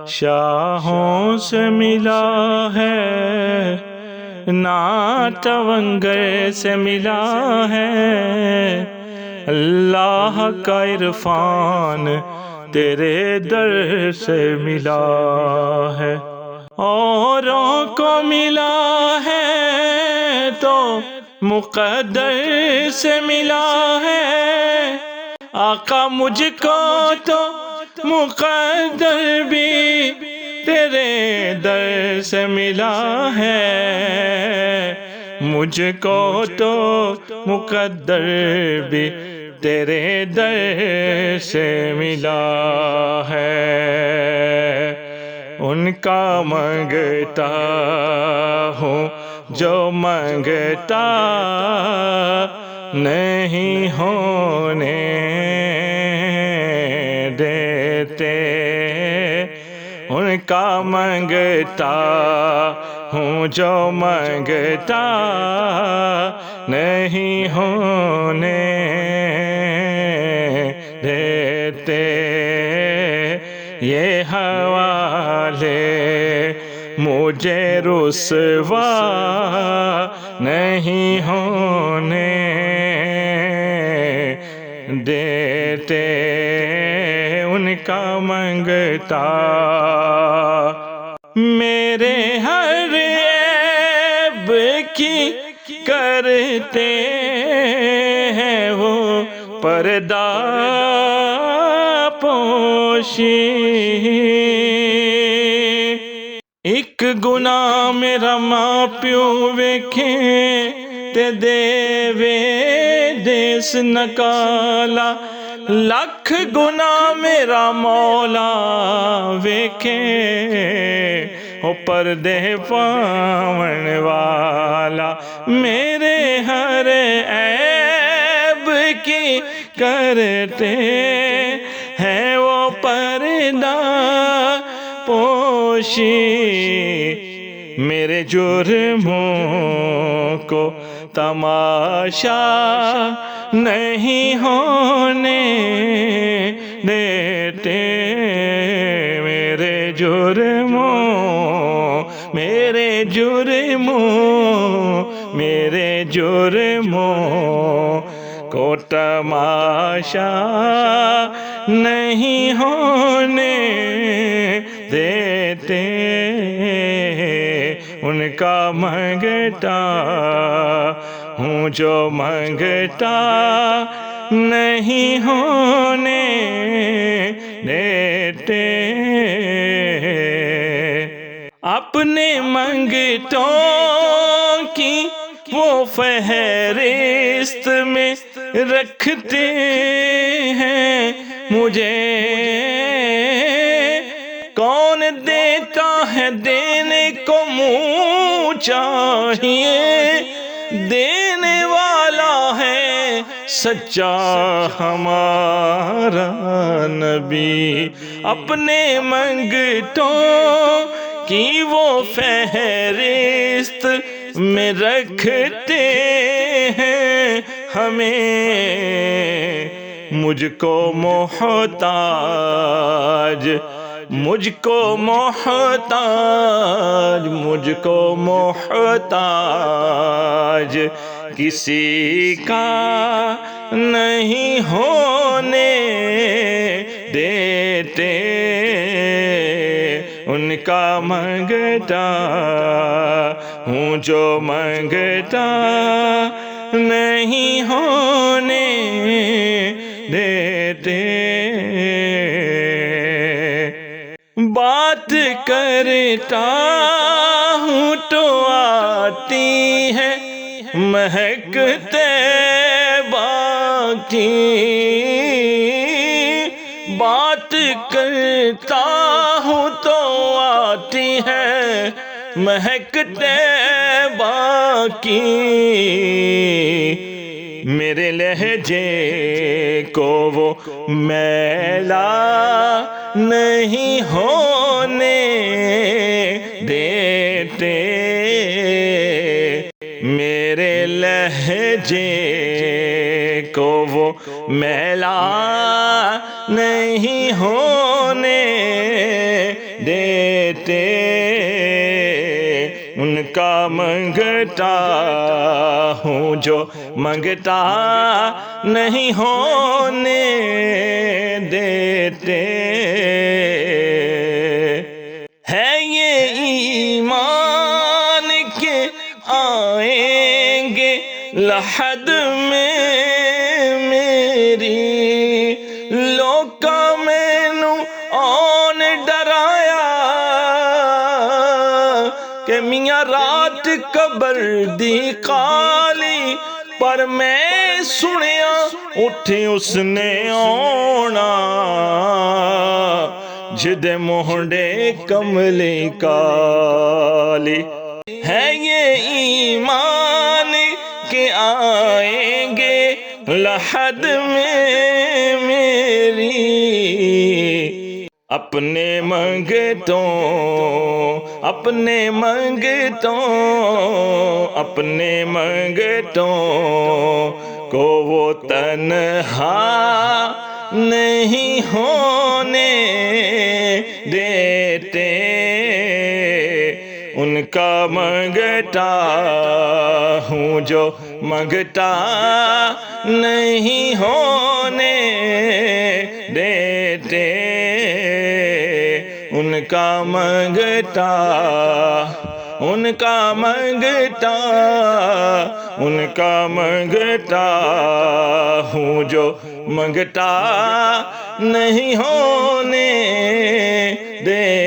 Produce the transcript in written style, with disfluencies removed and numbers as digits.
شاہوں سے ملا ہے نہ تونگر سے ملا ہے، اللہ کا عرفان تیرے در سے ملا ہے۔ اوروں کو ملا ہے تو مقدر سے ملا ہے، آقا مجھ کو تو مقدر بھی تیرے در سے ملا ہے، مجھ کو تو مقدر بھی تیرے در سے ملا ہے۔ ان کا مانگتا ہوں جو مانگتا نہیں ہونے دیتے، ان کا مانگتا ہوں جو مانگتا نہیں ہونے دیتے، یہ حوالے مجھے رسوا نہیں ہونے دیتے، ان کا مانگتا میرے ہر عیب کی کرتے ہیں وہ پردہ پوشی، ایک گناہ میرا ماں پیو ویکھیں تے دیوے دیس نکالا، لکھ گناہ میرا مولا ویکھیں او پردے پاون والا، میرے ہر عیب کی کرتے ہیں وہ پردہ پوشی، میرے جرموں کو تماشا نہیں ہونے دیتے، میرے جرموں کو تماشا نہیں ہونے دیتے، ان کا مانگتا ہوں جو مانگتا نہیں ہونے دیتے، اپنے منگتوں کی وہ فہرست میں رکھتے ہیں مجھے، کون دیتا ہے دینے کو منہ چاہیے، دینے والا ہے سچا ہمارا نبی، اپنے منگتوں کی وہ فہرست میں رکھتے ہیں ہمیں، مجھ کو محتاج کسی کا نہیں ہونے دیتے، ان کا مانگتا ہوں جو مانگتا نہیں ہونے دیتے، بات کرتا ہوں تو آتی ہے مہک طیبہ کی، بات کرتا ہوں تو آتی ہے مہک طیبہ کی، میرے لہجے کو وہ میلا نہیں ہونے دیتے، میرے لہجے کو وہ میلا نہیں ہونے دیتے، ان کا منگتا ہوں جو منگتا نہیں ہونے دیتے۔ ہے یہ ایمان کے آئیں گے لحد میں میری، لوکا مینو آن ڈرایا کہ میاں رات قبر دی کالی، پر میں سنیا اٹھی اس نے آنا، جدے مہنڈے کملی کالی۔ ہے یہ ایمان کہ آئیں گے لحد میں میری، اپنے منگتوں اپنے منگتوں اپنے منگتوں کو وہ تنہا نہیں ہونے دیتے، ان کا منگتا ہوں جو منگتا نہیں ہونے دیتے، ان کا منگتا ان کا منگتا ان کا منگتا ہوں جو منگتا نہیں ہونے دیتے۔